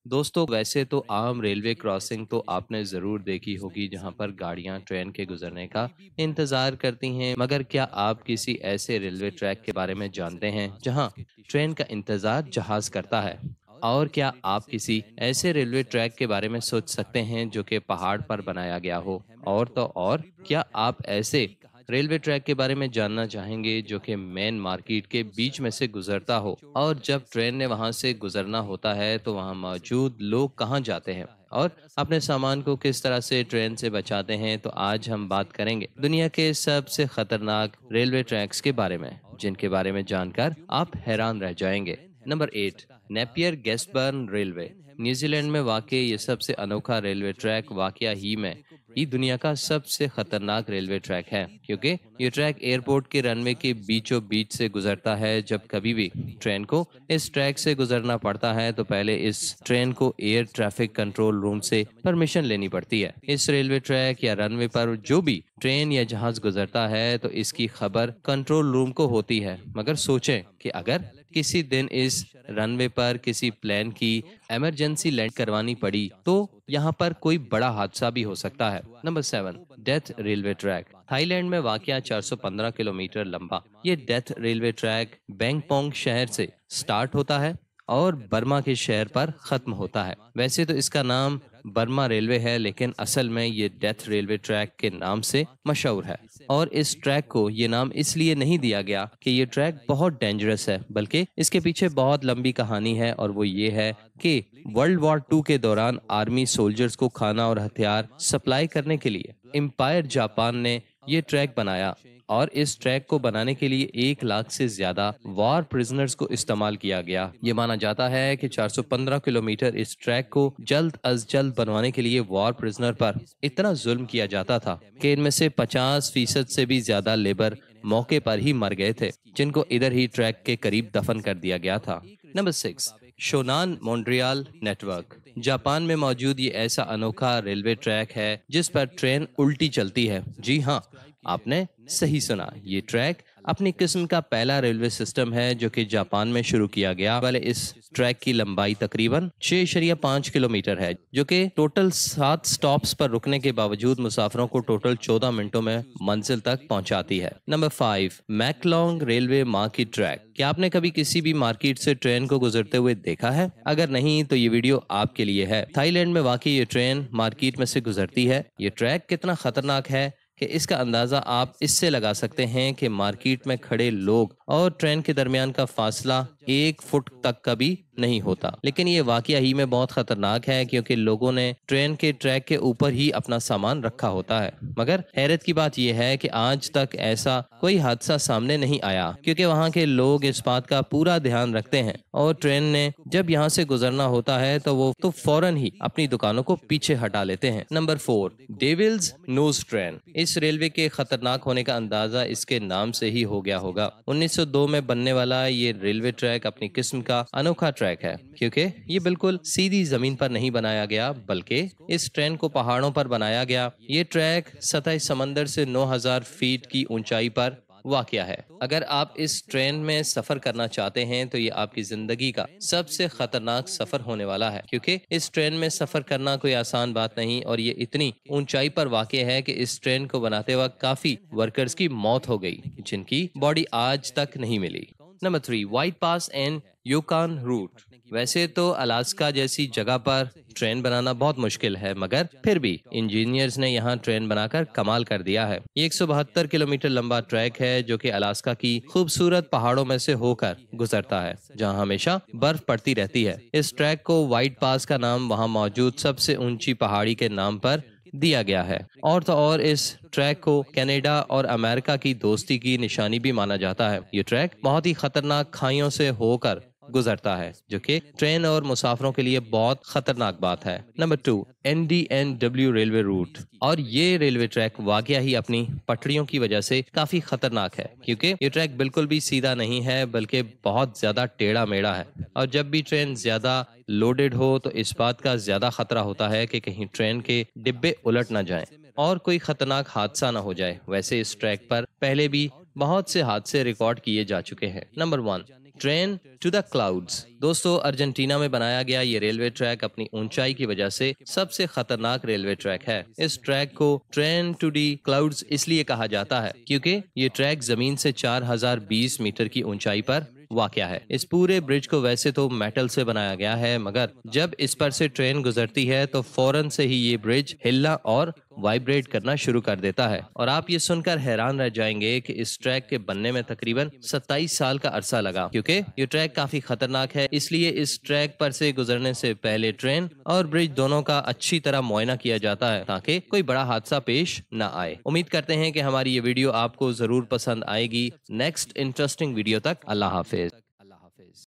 दोस्तों, वैसे तो आम रेलवे क्रॉसिंग तो आपने ज़रूर देखी होगी जहां पर गाड़ियां ट्रेन के गुजरने का इंतज़ार करती हैं। मगर क्या आप किसी ऐसे रेलवे ट्रैक के बारे में जानते हैं जहां ट्रेन का इंतज़ार जहाज करता है? और क्या आप किसी ऐसे रेलवे ट्रैक के बारे में सोच सकते हैं जो कि पहाड़ पर बनाया गया हो? और तो और, क्या आप ऐसे रेलवे ट्रैक के बारे में जानना चाहेंगे जो कि मेन मार्केट के बीच में से गुजरता हो, और जब ट्रेन ने वहां से गुजरना होता है तो वहां मौजूद लोग कहाँ जाते हैं और अपने सामान को किस तरह से ट्रेन से बचाते हैं? तो आज हम बात करेंगे दुनिया के सबसे खतरनाक रेलवे ट्रैक्स के बारे में, जिनके बारे में जानकर आप हैरान रह जाएंगे। Number 8, Napier Gisborne railway. New Zealand में वाकई ये सबसे अनोखा रेलवे ट्रैक वाकया ही में ये दुनिया का सबसे खतरनाक रेलवे ट्रैक है, क्योंकि ये ट्रैक एयरपोर्ट के रनवे के बीचों बीच से गुजरता है। जब कभी भी ट्रेन को इस ट्रैक से गुजरना पड़ता है तो पहले इस ट्रेन को एयर ट्रैफिक कंट्रोल रूम से परमिशन लेनी पड़ती है। इस रेलवे ट्रैक या रनवे पर जो भी ट्रेन या जहाज गुजरता है तो इसकी खबर कंट्रोल रूम को होती है। मगर सोचें कि अगर किसी दिन इस रनवे पर किसी प्लेन की इमरजेंसी लैंड करवानी पड़ी तो यहाँ पर कोई बड़ा हादसा भी हो सकता है। Number 7, death railway track. Thailand में वाकया 415 किलोमीटर लंबा ये डेथ रेलवे ट्रैक बैंगपोंग शहर से स्टार्ट होता है और बर्मा के शहर पर खत्म होता है। वैसे तो इसका नाम बर्मा रेलवे है, लेकिन असल में ये डेथ रेलवे ट्रैक के नाम से मशहूर है। और इस ट्रैक को ये नाम इसलिए नहीं दिया गया कि ये ट्रैक बहुत डेंजरस है, बल्कि इसके पीछे बहुत लंबी कहानी है। और वो ये है कि वर्ल्ड वॉर 2 के दौरान आर्मी सोल्जर्स को खाना और हथियार सप्लाई करने के लिए एम्पायर जापान ने ये ट्रैक बनाया। और इस ट्रैक को बनाने के लिए 1 लाख से ज्यादा वॉर प्रिजनर्स को इस्तेमाल किया गया। ये माना जाता है कि 415 किलोमीटर इस ट्रैक को जल्द अज जल्द बनवाने के लिए वॉर प्रिजनर पर इतना जुल्म किया जाता था कि इनमें से 50% से भी ज्यादा लेबर मौके पर ही मर गए थे, जिनको इधर ही ट्रैक के करीब दफन कर दिया गया था। Number 6, Shonan monorail network. Japan में मौजूद ये ऐसा अनोखा रेलवे ट्रैक है जिस पर ट्रेन उल्टी चलती है। जी हाँ, आपने सही सुना, ये ट्रैक अपनी किस्म का पहला रेलवे सिस्टम है जो कि जापान में शुरू किया गया। वाले इस ट्रैक की लंबाई तकरीबन 6.5 किलोमीटर है, जो कि टोटल 7 स्टॉप्स पर रुकने के बावजूद मुसाफिरों को टोटल 14 मिनटों में मंजिल तक पहुंचाती है। Number 5, Maeklong railway market track. क्या आपने कभी किसी भी मार्केट से ट्रेन को गुजरते हुए देखा है? अगर नहीं तो ये वीडियो आपके लिए है। थाईलैंड में वाकई ये ट्रेन मार्केट में से गुजरती है। ये ट्रैक कितना खतरनाक है कि इसका अंदाजा आप इससे लगा सकते हैं कि मार्केट में खड़े लोग और ट्रेन के दरमियान का फासला 1 फुट तक का भी नहीं होता। लेकिन ये वाकया ही में बहुत खतरनाक है, क्योंकि लोगों ने ट्रेन के ट्रैक के ऊपर ही अपना सामान रखा होता है। मगर हैरत की बात यह है कि आज तक ऐसा कोई हादसा सामने नहीं आया, क्योंकि वहाँ के लोग इस बात का पूरा ध्यान रखते हैं और ट्रेन ने जब यहाँ से गुजरना होता है तो वो तो फौरन ही अपनी दुकानों को पीछे हटा लेते हैं। Number 4, Devil's Nose train. इस रेलवे के खतरनाक होने का अंदाजा इसके नाम से ही हो गया होगा। 1902 में बनने वाला ये रेलवे ट्रैक अपनी किस्म का अनोखा ट्रैक है, क्योंकि ये बिल्कुल सीधी जमीन पर नहीं बनाया गया, बल्कि इस ट्रेन को पहाड़ों पर बनाया गया। ये ट्रैक सतह समंदर से 9000 फीट की ऊंचाई पर वाकया है। अगर आप इस ट्रेन में सफर करना चाहते हैं तो ये आपकी जिंदगी का सबसे खतरनाक सफर होने वाला है, क्योंकि इस ट्रेन में सफर करना कोई आसान बात नहीं और ये इतनी ऊंचाई पर वाकया है कि इस ट्रेन को बनाते वक्त काफी वर्कर्स की मौत हो गई, जिनकी बॉडी आज तक नहीं मिली। Number 3, White Pass and Yukon route. वैसे तो अलास्का जैसी जगह पर ट्रेन बनाना बहुत मुश्किल है, मगर फिर भी इंजीनियर्स ने यहाँ ट्रेन बनाकर कमाल कर दिया है। ये 172 किलोमीटर लंबा ट्रैक है जो कि अलास्का की खूबसूरत पहाड़ों में से होकर गुजरता है, जहाँ हमेशा बर्फ पड़ती रहती है। इस ट्रैक को व्हाइट पास का नाम वहाँ मौजूद सबसे ऊंची पहाड़ी के नाम पर दिया गया है। और तो और इस ट्रैक को कनाडा और अमेरिका की दोस्ती की निशानी भी माना जाता है। ये ट्रैक बहुत ही खतरनाक खाइयों से होकर गुजरता है, जो कि ट्रेन और मुसाफिरों के लिए बहुत खतरनाक बात है। Number 2, NDNW railway route. और ये रेलवे ट्रैक वाकया ही अपनी पटरियों की वजह से काफी खतरनाक है, क्योंकि ये ट्रैक बिल्कुल भी सीधा नहीं है, बल्कि बहुत ज्यादा टेढ़ा मेढ़ा है। और जब भी ट्रेन ज्यादा लोडेड हो तो इस बात का ज्यादा खतरा होता है कि कहीं ट्रेन के डिब्बे उलट ना जाएं और कोई खतरनाक हादसा ना हो जाए। वैसे इस ट्रैक पर पहले भी बहुत से हादसे रिकॉर्ड किए जा चुके हैं। Number 1, train to the clouds. दोस्तों, अर्जेंटीना में बनाया गया ये रेलवे ट्रैक अपनी ऊंचाई की वजह से सबसे खतरनाक रेलवे ट्रैक है। इस ट्रैक को ट्रेन टू दी क्लाउड्स इसलिए कहा जाता है क्योंकि ये ट्रैक जमीन से 4020 मीटर की ऊंचाई पर वाक़या है। इस पूरे ब्रिज को वैसे तो मेटल से बनाया गया है, मगर जब इस पर से ट्रेन गुजरती है तो फौरन से ही ये ब्रिज हिलना और वाइब्रेट करना शुरू कर देता है। और आप ये सुनकर हैरान रह जाएंगे कि इस ट्रैक के बनने में तकरीबन 27 साल का अरसा लगा, क्योंकि ये ट्रैक काफी खतरनाक है। इसलिए इस ट्रैक पर से गुजरने से पहले ट्रेन और ब्रिज दोनों का अच्छी तरह मुआयना किया जाता है ताकि कोई बड़ा हादसा पेश न आए। उम्मीद करते हैं कि हमारी ये वीडियो आपको जरूर पसंद आएगी। नेक्स्ट इंटरेस्टिंग वीडियो तक अल्लाह हाफिज।